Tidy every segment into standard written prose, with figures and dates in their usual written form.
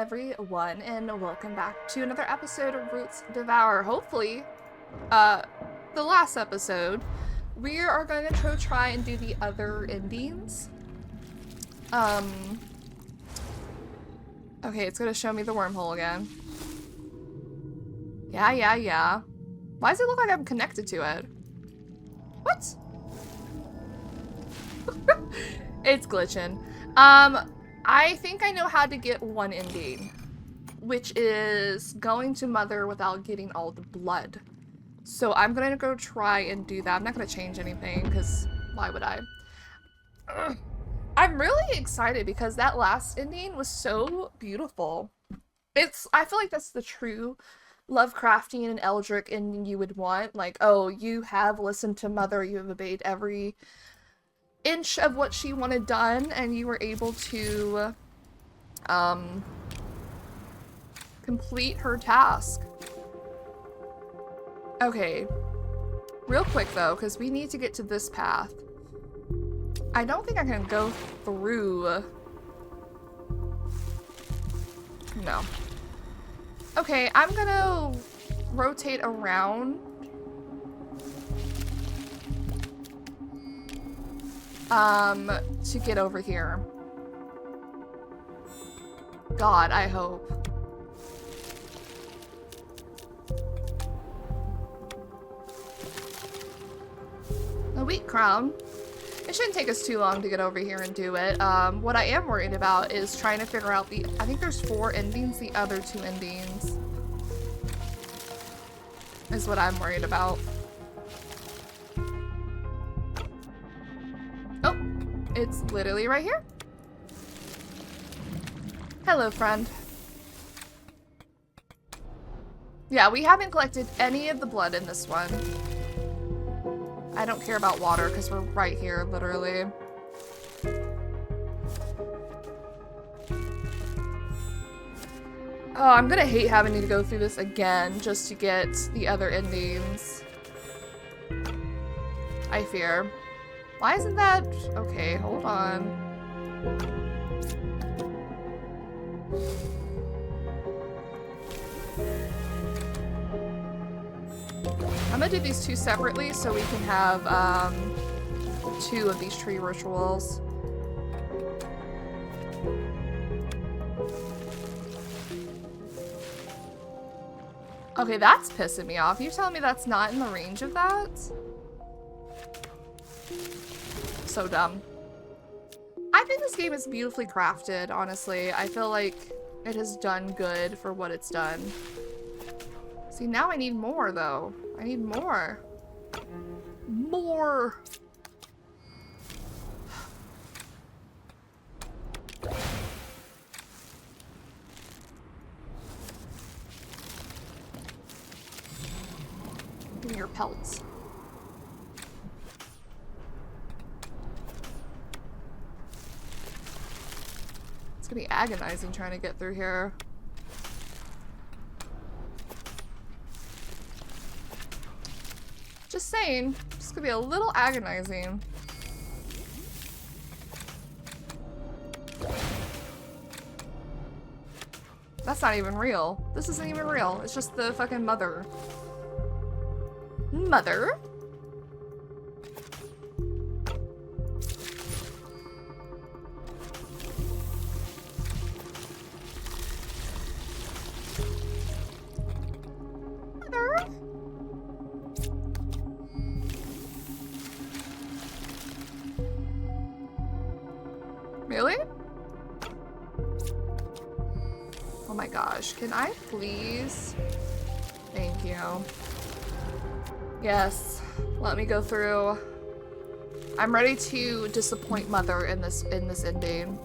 everyone, and welcome back to another episode of Roots Devour. Hopefully, the last episode, we are going to try and do the other endings. Okay, it's going to show me the wormhole again. Yeah. Why does it look like I'm connected to it? What? It's glitching. I think I know how to get one ending, which is going to Mother without getting all the blood. So I'm gonna go try and do that. I'm not gonna change anything, because why would I? I'm really excited because that last ending was so beautiful. I feel like that's the true Lovecraftian and Eldritch ending you would want. Like, oh, you have listened to Mother, you have obeyed every inch of what she wanted done, and you were able to complete her task. Okay, real quick though, because we need to get to this path. I don't think I can go through. No. Okay, I'm gonna rotate around. To get over here. God, I hope. A wheat crown. It shouldn't take us too long to get over here and do it. What I am worried about is trying to figure out I think there's 4 endings, the other 2 endings is what I'm worried about. Oh, it's literally right here. Hello, friend. Yeah, we haven't collected any of the blood in this one. I don't care about water because we're right here, literally. Oh, I'm gonna hate having to go through this again just to get the other endings. I fear. Why isn't that? Okay, hold on. I'm gonna do these 2 separately so we can have 2 of these tree rituals. Okay, that's pissing me off. You're telling me that's not in the range of that? So dumb. I think this game is beautifully crafted, honestly. I feel like it has done good for what it's done. See, now I need more, though. I need more. More! Give me your pelts. It's gonna be agonizing trying to get through here. Just saying, it's gonna be a little agonizing. That's not even real. This isn't even real. It's just the fucking mother. Mother? Mother? Really? Oh my gosh, can I please? Thank you. Yes, let me go through. I'm ready to disappoint Mother in this ending.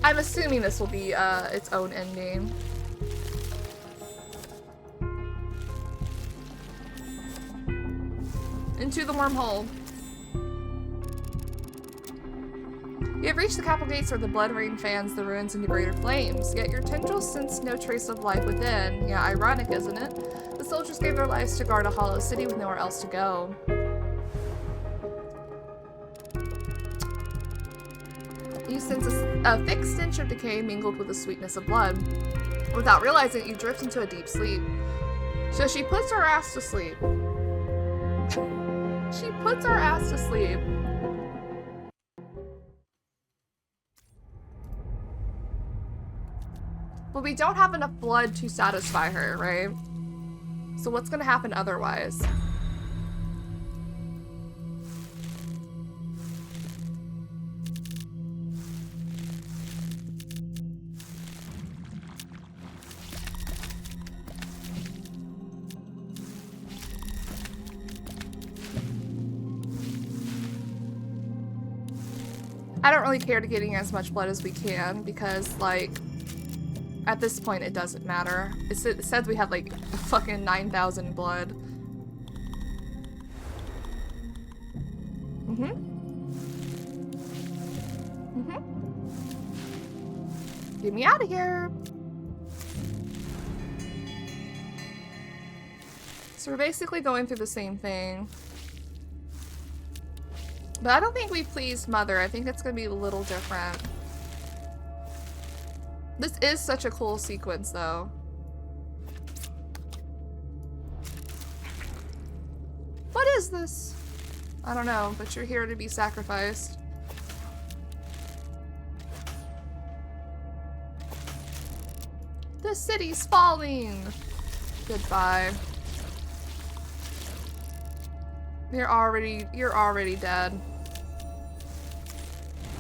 I'm assuming this will be its own ending. Into the wormhole. You have reached the capital gates where the blood rain fans the ruins into greater flames, yet your tendrils sense no trace of life within. Yeah, ironic, isn't it? The soldiers gave their lives to guard a hollow city with nowhere else to go. You sense a thick stench of decay mingled with the sweetness of blood. Without realizing it, you drift into a deep sleep. So she puts her ass to sleep. She puts her ass to sleep. But we don't have enough blood to satisfy her, right? So what's gonna happen otherwise? I don't really care to getting as much blood as we can because, like, at this point it doesn't matter. It said we had like fucking 9,000 blood. Get me out of here. So we're basically going through the same thing. But I don't think we pleased Mother. I think it's gonna be a little different. This is such a cool sequence, though. What is this? I don't know, but you're here to be sacrificed. The city's falling! Goodbye. You're already dead.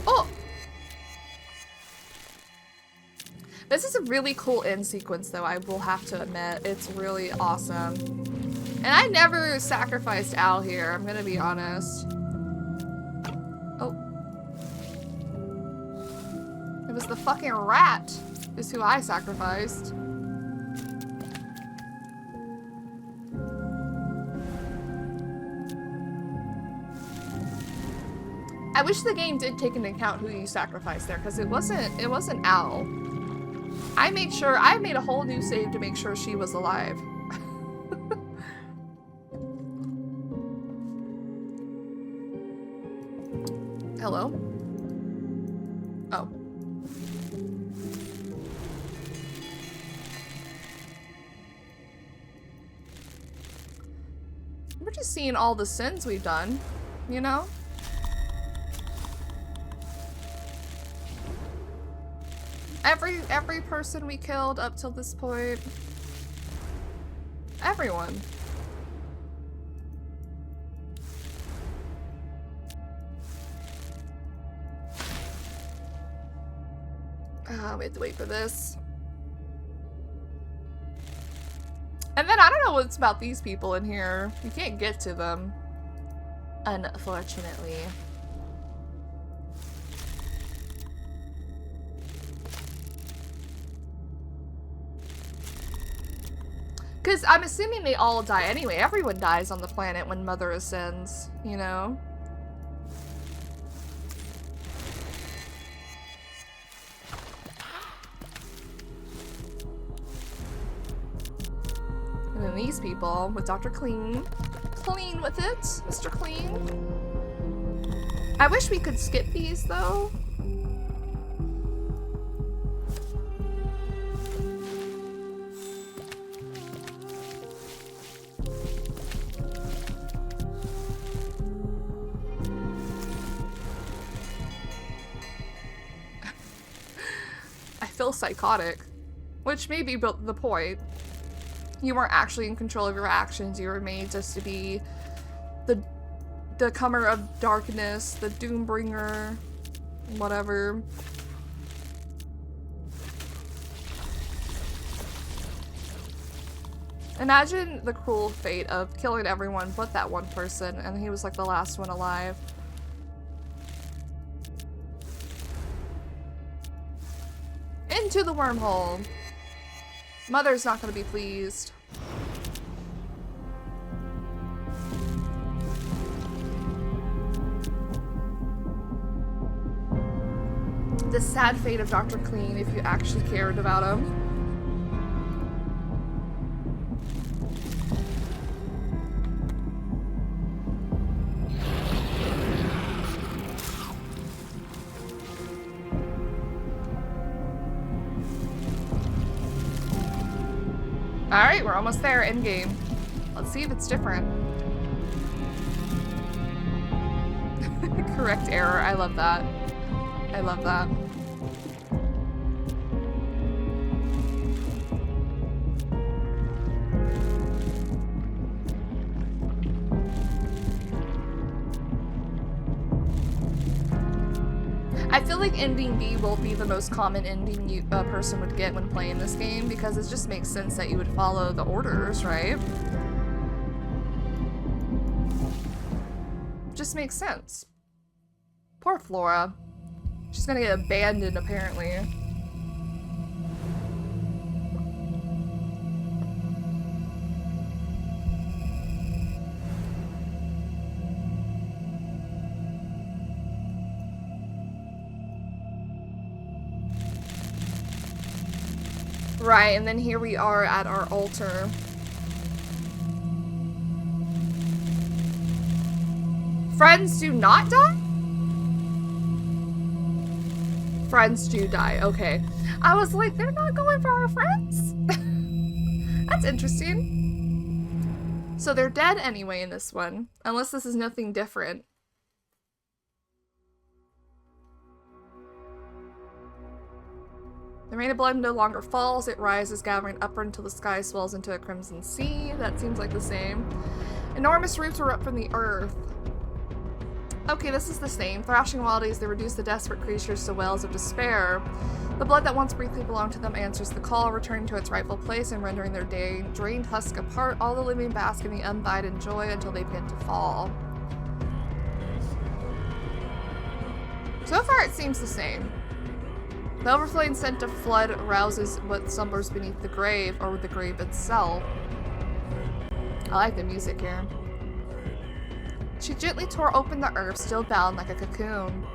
Oh! This is a really cool end sequence, though, I will have to admit. It's really awesome. And I never sacrificed Al here, I'm gonna be honest. Oh. It was the fucking rat, is who I sacrificed. I wish the game did take into account who you sacrificed there, because it wasn't Al. I made a whole new save to make sure she was alive. Hello? Oh. We're just seeing all the sins we've done, you know? Every person we killed up till this point. Everyone. We have to wait for this. And then I don't know what's about these people in here. You can't get to them. Unfortunately. Because I'm assuming they all die anyway. Everyone dies on the planet when Mother ascends, you know? And then these people with Dr. Clean. Clean with it, Mr. Clean. I wish we could skip these, though. Feel psychotic, which may be the point. You weren't actually in control of your actions. You were made just to be the comer of darkness, the doombringer, whatever. Imagine the cruel fate of killing everyone but that one person, and he was like the last one alive. Into the wormhole. Mother's not gonna be pleased. The sad fate of Dr. Clean if you actually cared about him. we're almost there, end game. Let's see if it's different. Correct error, I love that. I love that. I feel like ending B will be the most common ending a person would get when playing this game, because it just makes sense that you would follow the orders, right? Just makes sense. Poor Flora. She's gonna get abandoned, apparently. Right, and then here we are at our altar. Friends do not die? Friends do die, okay. I was like, they're not going for our friends? That's interesting. So they're dead anyway in this one, unless this is nothing different. The rain of blood no longer falls, it rises, gathering upward until the sky swells into a crimson sea. That seems like the same. Enormous roots erupt from the earth. Okay, this is the same. Thrashing wildlies, they reduce the desperate creatures to wells of despair. The blood that once briefly belonged to them answers the call, returning to its rightful place and rendering their drained husk apart. All the living bask in the undivided joy until they begin to fall. So far, it seems the same. The overflowing scent of flood rouses what slumbers beneath the grave, or the grave itself. I like the music here. She gently tore open the herb, still bound like a cocoon.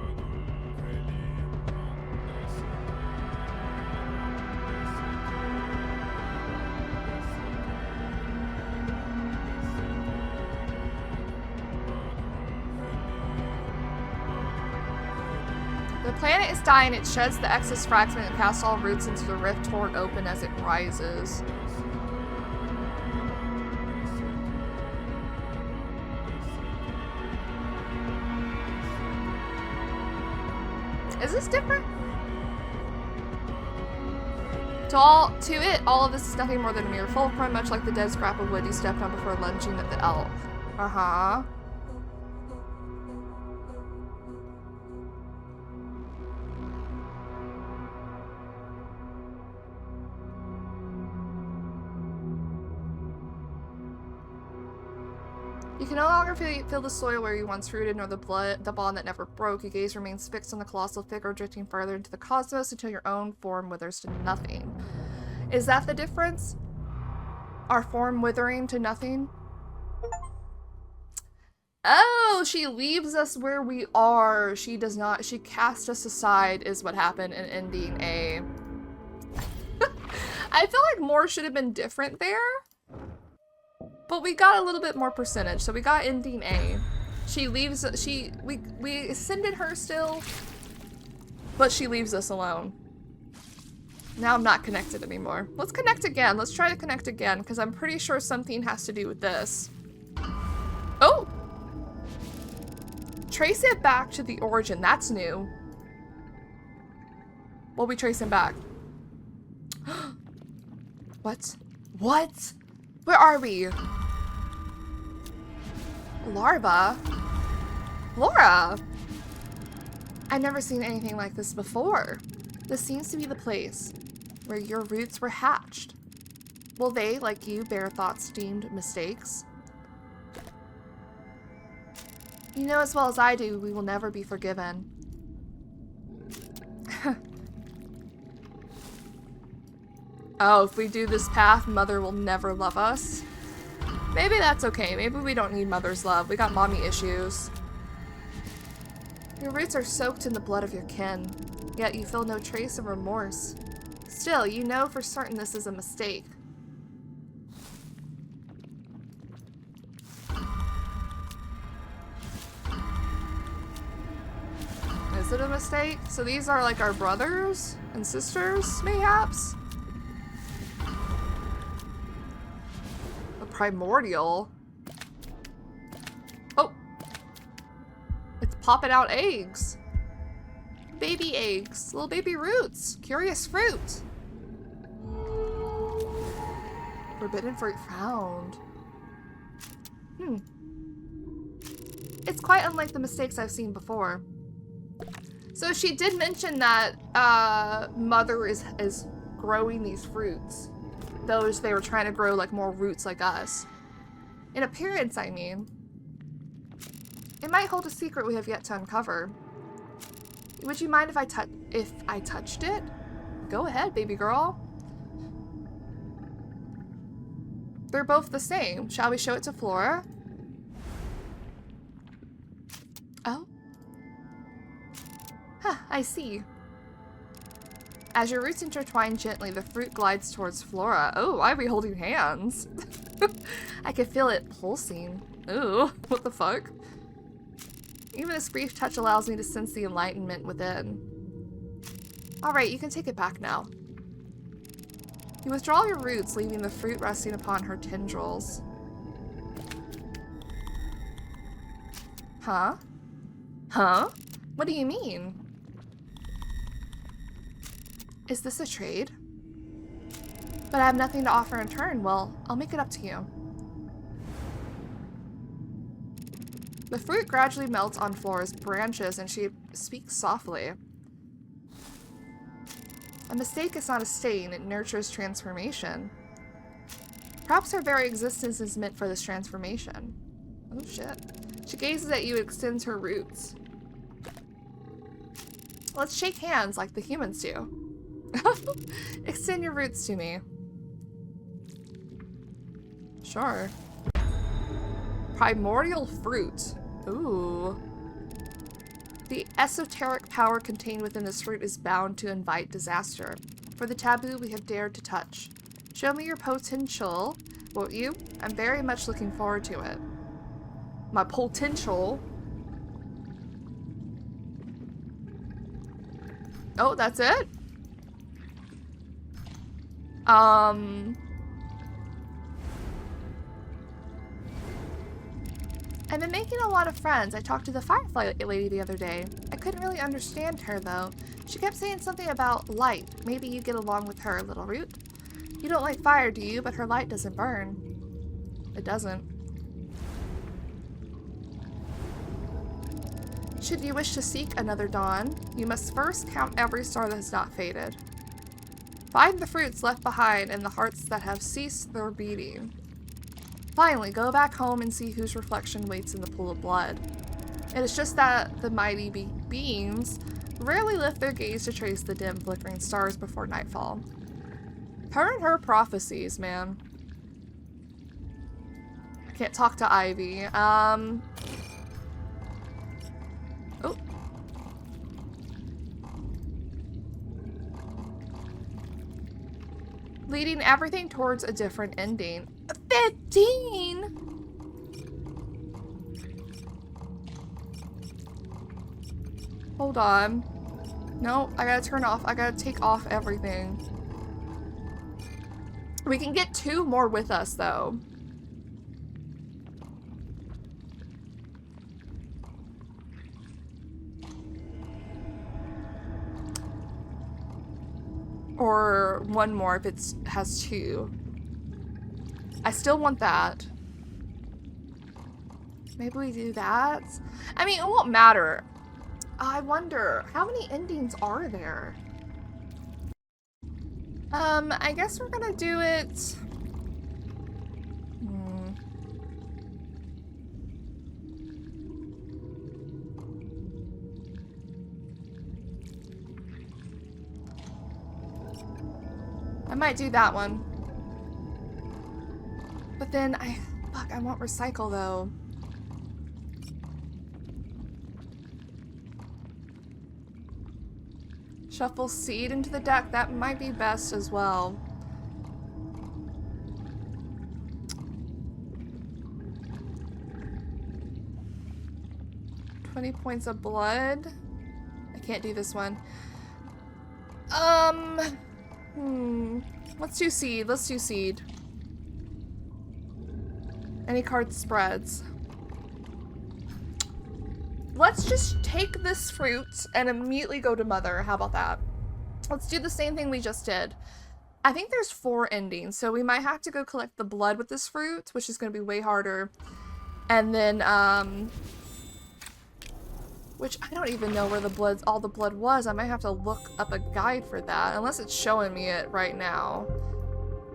The planet is dying, it sheds the excess fragment and casts all roots into the rift torn open as it rises. Is this different? All of this is nothing more than a mere fulcrum, much like the dead scrap of wood you stepped on before lunging at the elk. Uh-huh. You can no longer feel the soil where you once rooted, nor the bond that never broke. Your gaze remains fixed on the colossal figure, drifting farther into the cosmos until your own form withers to nothing. Is that the difference? Our form withering to nothing? Oh, she leaves us where we are. She does not. She cast us aside is what happened in ending A. I feel like more should have been different there. But we got a little bit more percentage, so we got ending A. She leaves, we ascended her still, but she leaves us alone. Now I'm not connected anymore. Let's connect again. Let's try to connect again, because I'm pretty sure something has to do with this. Oh! Trace it back to the origin. That's new. We'll be tracing back. What? What? Where are we? Larva? Laura! I've never seen anything like this before. This seems to be the place where your roots were hatched. Will they, like you, bear thoughts deemed mistakes? You know as well as I do, we will never be forgiven. Oh, if we do this path, Mother will never love us. Maybe that's okay. Maybe we don't need Mother's love. We got mommy issues. Your roots are soaked in the blood of your kin, yet you feel no trace of remorse. Still, you know for certain this is a mistake. Is it a mistake? So these are like our brothers and sisters, mayhaps? Primordial. Oh. It's popping out eggs. Baby eggs. Little baby roots. Curious fruit. Forbidden fruit found. It's quite unlike the mistakes I've seen before. So she did mention that Mother is growing these fruits. Those they were trying to grow like more roots like us. In appearance, I mean. It might hold a secret we have yet to uncover. Would you mind if I touched it? Go ahead, baby girl. They're both the same. Shall we show it to Flora? Oh. Huh, I see. As your roots intertwine gently, the fruit glides towards Flora. Oh, why are we holding hands? I can feel it pulsing. Ooh, what the fuck? Even this brief touch allows me to sense the enlightenment within. Alright, you can take it back now. You withdraw your roots, leaving the fruit resting upon her tendrils. Huh? Huh? What do you mean? Is this a trade? But I have nothing to offer in turn. Well, I'll make it up to you. The fruit gradually melts on Flora's branches and she speaks softly. A mistake is not a stain, it nurtures transformation. Perhaps her very existence is meant for this transformation. Oh shit. She gazes at you and extends her roots. Let's shake hands like the humans do. Extend your roots to me. Sure. Primordial fruit. Ooh. The esoteric power contained within this fruit is bound to invite disaster. For the taboo we have dared to touch. Show me your potential, won't you? I'm very much looking forward to it. My potential? Oh, that's it? I've been making a lot of friends. I talked to the Firefly lady the other day. I couldn't really understand her, though. She kept saying something about light. Maybe you get along with her, little root. You don't like fire, do you? But her light doesn't burn. It doesn't. Should you wish to seek another dawn, you must first count every star that has not faded. Find the fruits left behind and the hearts that have ceased their beating. Finally, go back home and see whose reflection waits in the pool of blood. It is just that the mighty beings rarely lift their gaze to trace the dim, flickering stars before nightfall. Her and her prophecies, man. I can't talk to Ivy. Oh. Leading everything towards a different ending. 15! Hold on. No, I gotta turn off. I gotta take off everything. We can get 2 more with us, though. Or 1 more if it has 2. I still want that. Maybe we do that? I mean, it won't matter. I wonder, how many endings are there? I guess we're gonna do it... I might do that one. But then I want recycle though. Shuffle seed into the deck, that might be best as well. $20 points of blood. I can't do this one. Let's do seed. Let's do seed. Any card spreads. Let's just take this fruit and immediately go to Mother. How about that? Let's do the same thing we just did. I think there's 4 endings, so we might have to go collect the blood with this fruit, which is going to be way harder. And then, which I don't even know where all the blood was. I might have to look up a guide for that, unless it's showing me it right now.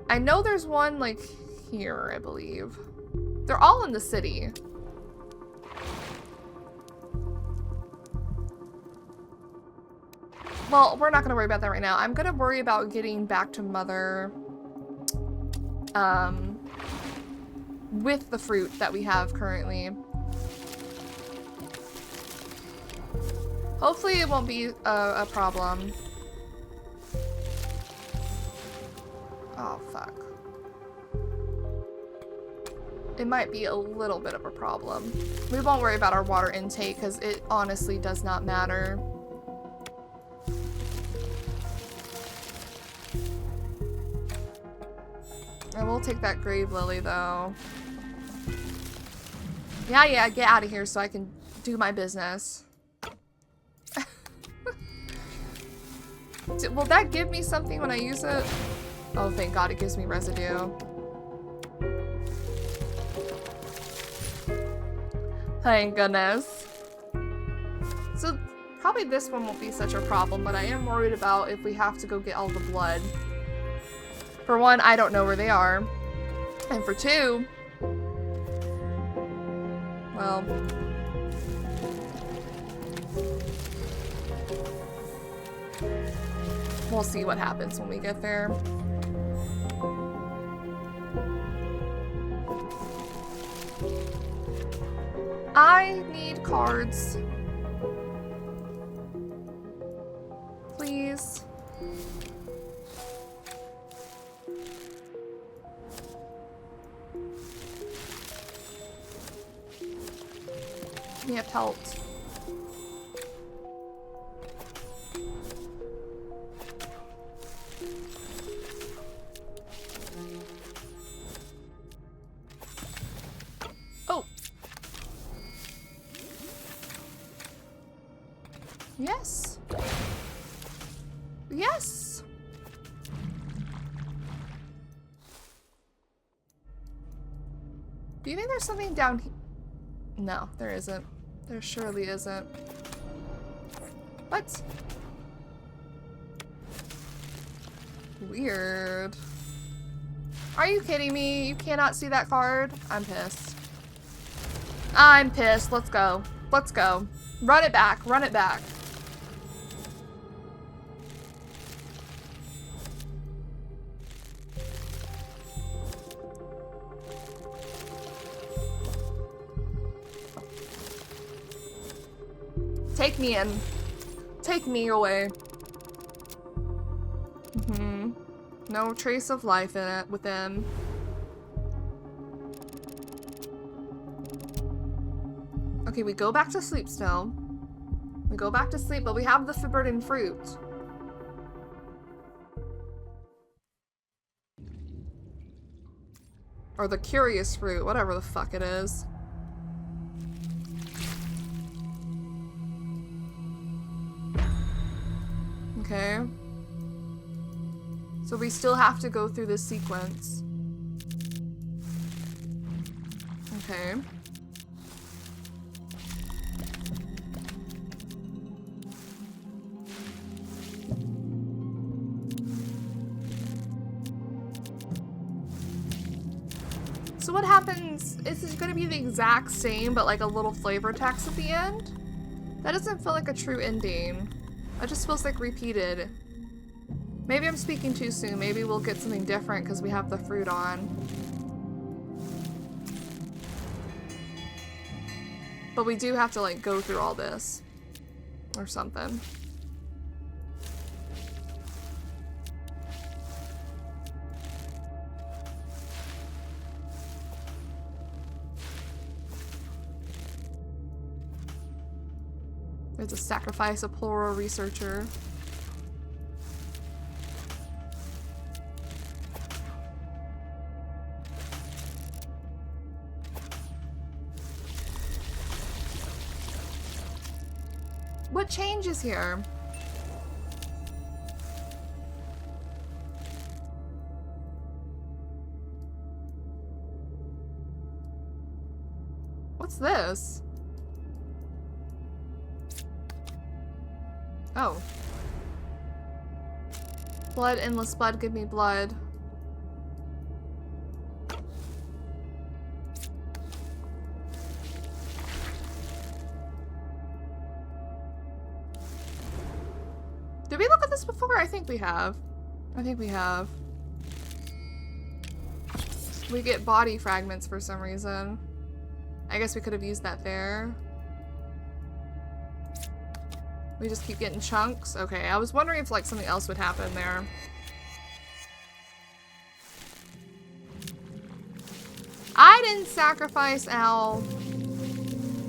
I know there's one, like, here, I believe. They're all in the city. Well, we're not going to worry about that right now. I'm going to worry about getting back to Mother, with the fruit that we have currently. Hopefully it won't be a problem. Oh, fuck. It might be a little bit of a problem. We won't worry about our water intake because it honestly does not matter. I will take that grave lily though. Yeah, get out of here so I can do my business. Will that give me something when I use it? Oh, thank God it gives me residue. Thank goodness. So probably this one won't be such a problem, but I am worried about if we have to go get all the blood. For one, I don't know where they are. And for 2, well, we'll see what happens when we get there. I need cards. Please. Give me a pelt. Oh. Yes. Yes. Do you think there's something down here? No, there isn't. There surely isn't. What? Weird. Are you kidding me? You cannot see that card? I'm pissed. I'm pissed. Let's go. Let's go. Run it back. Run it back. Take me in. Take me away. No trace of life in it with him. Okay, we go back to sleep still. We go back to sleep, but we have the forbidden fruit. Or the curious fruit, whatever the fuck it is. Okay. So we still have to go through this sequence. Okay. So what happens, is it going to be the exact same, but like a little flavor text at the end? That doesn't feel like a true ending. It just feels like repeated. Maybe I'm speaking too soon. Maybe we'll get something different because we have the fruit on. But we do have to like go through all this. Or something. There's a sacrifice of plural researcher. What changes here? What's this? Oh. Blood, endless blood, give me blood. Did we look at this before? I think we have. I think we have. We get body fragments for some reason. I guess we could have used that there. We just keep getting chunks? Okay, I was wondering if like something else would happen there. I didn't sacrifice Al.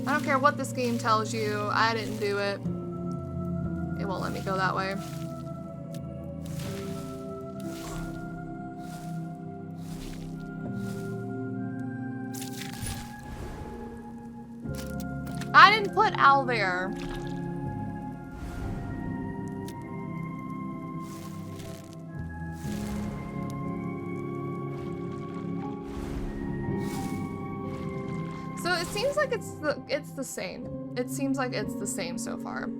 I don't care what this game tells you. I didn't do it. It won't let me go that way. I didn't put Al there. So it seems like it's the same. It seems like it's the same so far.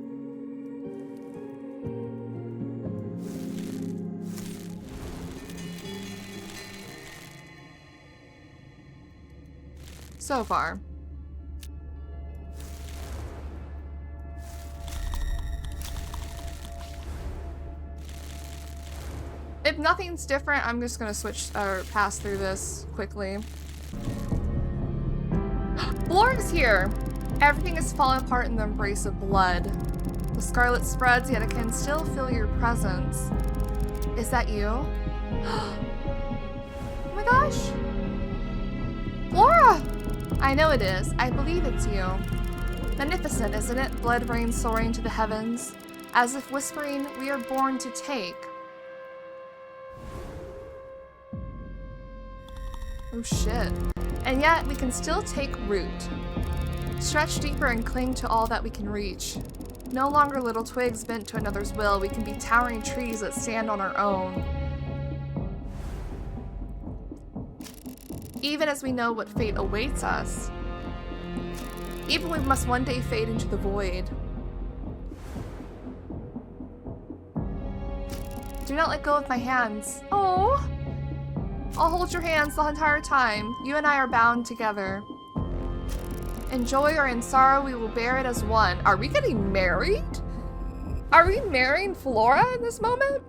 So far. If nothing's different, I'm just gonna switch or pass through this quickly. Flora's here! Everything is falling apart in the embrace of blood. The scarlet spreads, yet I can still feel your presence. Is that you? Oh my gosh! Flora! I know it is. I believe it's you. Magnificent, isn't it? Blood rain soaring to the heavens, as if whispering, we are born to take. Oh shit. And yet, we can still take root. Stretch deeper and cling to all that we can reach. No longer little twigs bent to another's will, we can be towering trees that stand on our own. Even as we know what fate awaits us. Even we must one day fade into the void. Do not let go of my hands. Oh! I'll hold your hands the entire time. You and I are bound together. In joy or in sorrow, we will bear it as one. Are we getting married? Are we marrying Flora in this moment?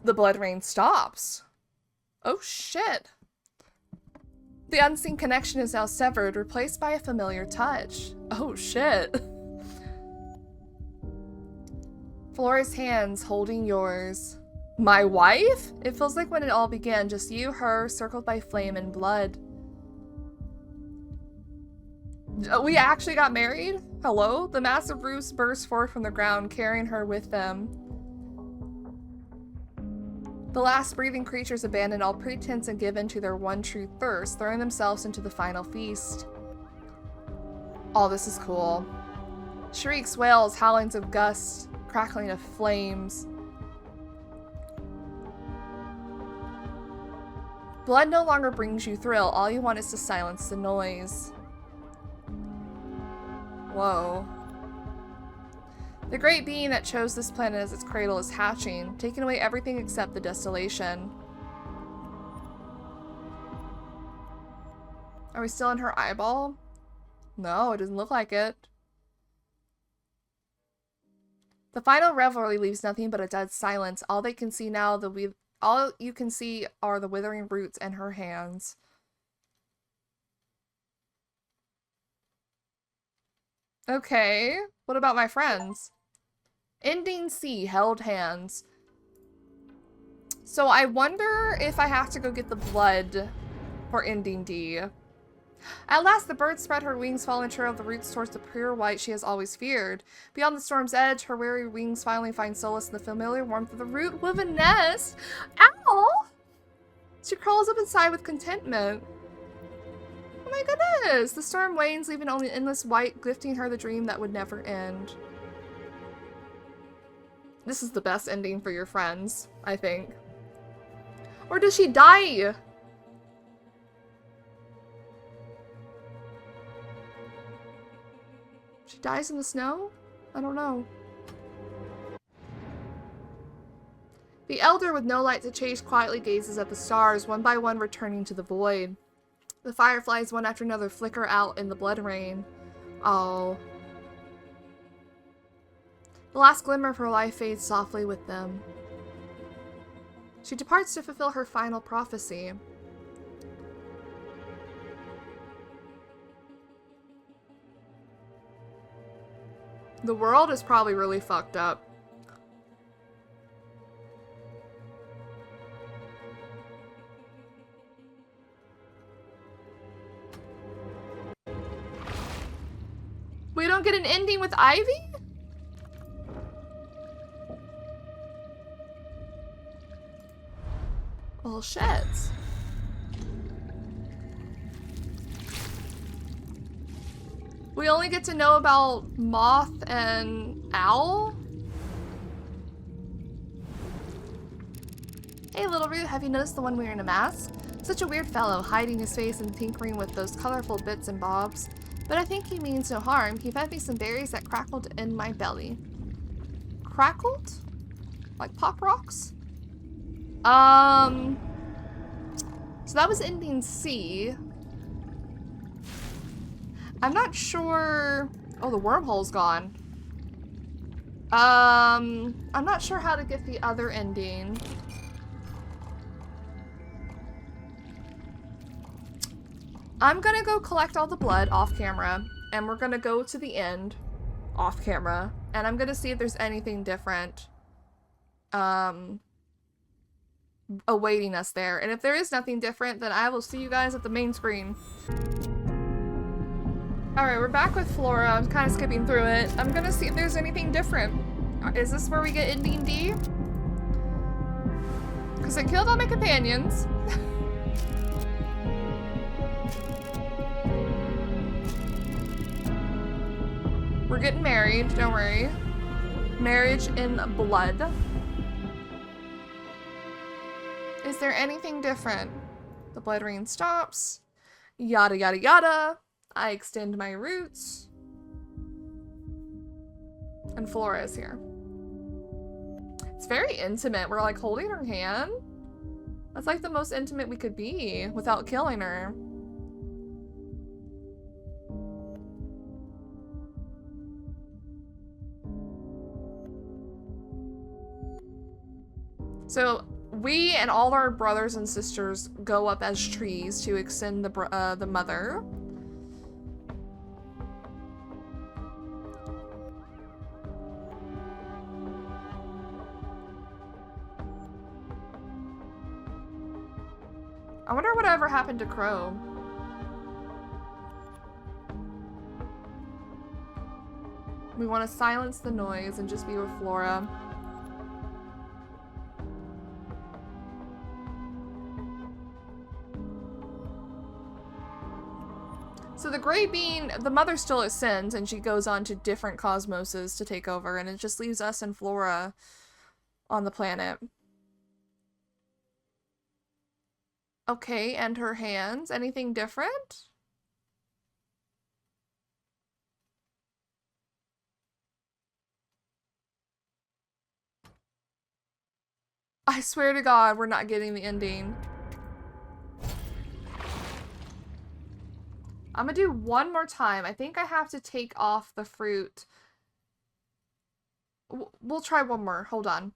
The blood rain stops. Oh shit. The unseen connection is now severed, replaced by a familiar touch. Oh shit. Flora's hands holding yours. My wife? It feels like when it all began, just you, her, circled by flame and blood. We actually got married? Hello? The massive roots burst forth from the ground, carrying her with them. The last breathing creatures abandoned all pretense and give in to their one true thirst, throwing themselves into the final feast. Oh, this is cool. Shrieks, wails, howlings of gusts, crackling of flames. Blood no longer brings you thrill. All you want is to silence the noise. Whoa. The great being that chose this planet as its cradle is hatching, taking away everything except the desolation. Are we still in her eyeball? No, it doesn't look like it. The final revelry leaves nothing but a dead silence. All they can see now, all you can see are the withering roots in her hands. Okay, what about my friends? Ending C, held hands. So I wonder if I have to go get the blood for ending D. At last, the bird spread her wings, following trail of the roots towards the pure white she has always feared. Beyond the storm's edge, her weary wings finally find solace in the familiar warmth of the root-woven nest. Ow! She crawls up inside with contentment. Oh my goodness! The storm wanes, leaving only endless white, gifting her the dream that would never end. This is the best ending for your friends, I think. Or does she die? She dies in the snow? I don't know. The elder with no light to chase quietly gazes at the stars, one by one returning to the void. The fireflies, one after another, flicker out in the blood rain. Oh. The last glimmer of her life fades softly with them. She departs to fulfill her final prophecy. The world is probably really fucked up. We don't get an ending with Ivy? Well, shit. We only get to know about Moth and Owl? Hey, little Root, have you noticed the one wearing a mask? Such a weird fellow, hiding his face and tinkering with those colorful bits and bobs. But I think he means no harm. He fed me some berries that crackled in my belly. Crackled? Like pop rocks? So that was ending C. I'm not sure... Oh, the wormhole's gone. I'm not sure how to get the other ending. I'm gonna go collect all the blood off camera, and we're gonna go to the end off camera, and I'm gonna see if there's anything different awaiting us there. And if there is nothing different, then I will see you guys at the main screen. Alright, we're back with Flora. I'm kind of skipping through it. I'm gonna see if there's anything different. Is this where we get ending D? Because I killed all my companions. We're getting married, don't worry. Marriage in blood. Is there anything different? The blood rain stops. Yada yada yada. I extend my roots. And Flora is here. It's very intimate. We're like holding her hand. That's like the most intimate we could be without killing her. So we and all our brothers and sisters go up as trees to extend the mother. I wonder whatever happened to Crow. We want to silence the noise and just be with Flora. So the Grey Bean, the mother still ascends and she goes on to different cosmoses to take over, and it just leaves us and Flora on the planet. Okay, and her hands. Anything different? I swear to God, we're not getting the ending. I'm gonna do one more time. I think I have to take off the fruit. We'll try one more. Hold on.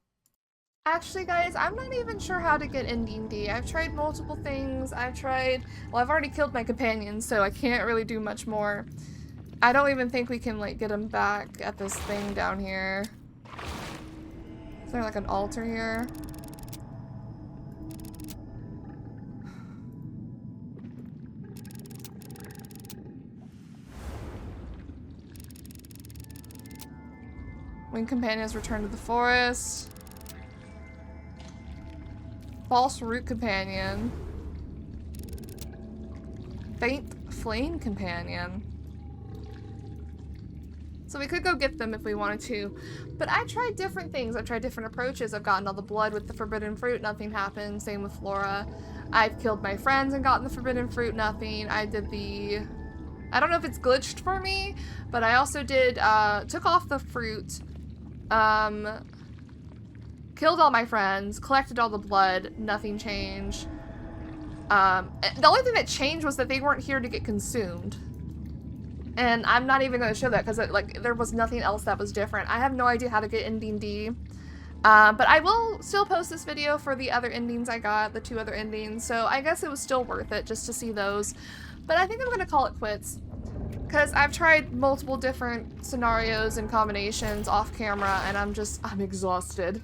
Actually, guys, I'm not even sure how to get ending D. I've tried multiple things. Well, I've already killed my companions, so I can't really do much more. I don't even think we can, like, get them back at this thing down here. Is there, like, an altar here? When companions return to the forest. False root companion. Faint flame companion. So we could go get them if we wanted to. But I tried different things. I've tried different approaches. I've gotten all the blood with the forbidden fruit. Nothing happened. Same with Flora. I've killed my friends and gotten the forbidden fruit. Nothing. I did the... I don't know if it's glitched for me, but I also did, took off the fruit, killed all my friends, collected all the blood, nothing changed. The only thing that changed was that they weren't here to get consumed. And I'm not even going to show that because like there was nothing else that was different. I have no idea how to get ending D. But I will still post this video for the other endings I got, the 2 other endings, so I guess it was still worth it just to see those. But I think I'm gonna call it quits, because I've tried multiple different scenarios and combinations off camera, and I'm exhausted.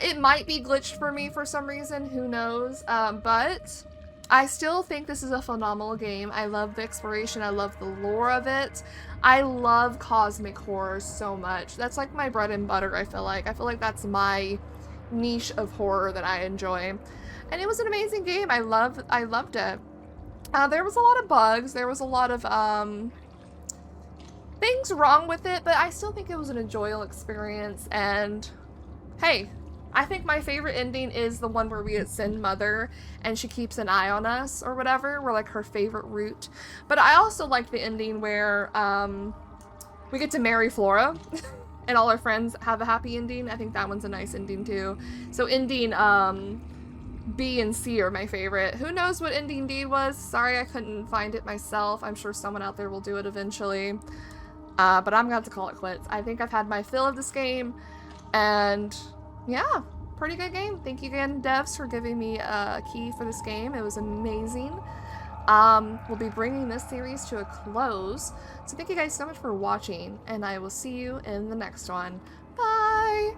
It might be glitched for me for some reason, who knows, but I still think this is a phenomenal game. I love the exploration, I love the lore of it. I love cosmic horror so much. That's like my bread and butter, I feel like. I feel like that's my niche of horror that I enjoy. And it was an amazing game. I loved it. There was a lot of bugs. There was a lot of things wrong with it, but I still think it was an enjoyable experience. And hey, I think my favorite ending is the one where we get Sin Mother and she keeps an eye on us or whatever. We're like her favorite root. But I also like the ending where we get to marry Flora and all our friends have a happy ending. I think that one's a nice ending too. So ending B and C are my favorite. Who knows what ending D was? Sorry I couldn't find it myself. I'm sure someone out there will do it eventually. But I'm gonna have to call it quits. I think I've had my fill of this game, and yeah, pretty good game. Thank you again, devs, for giving me a key for this game. It was amazing. We'll be bringing this series to a close. So thank you guys so much for watching, and I will see you in the next one. Bye!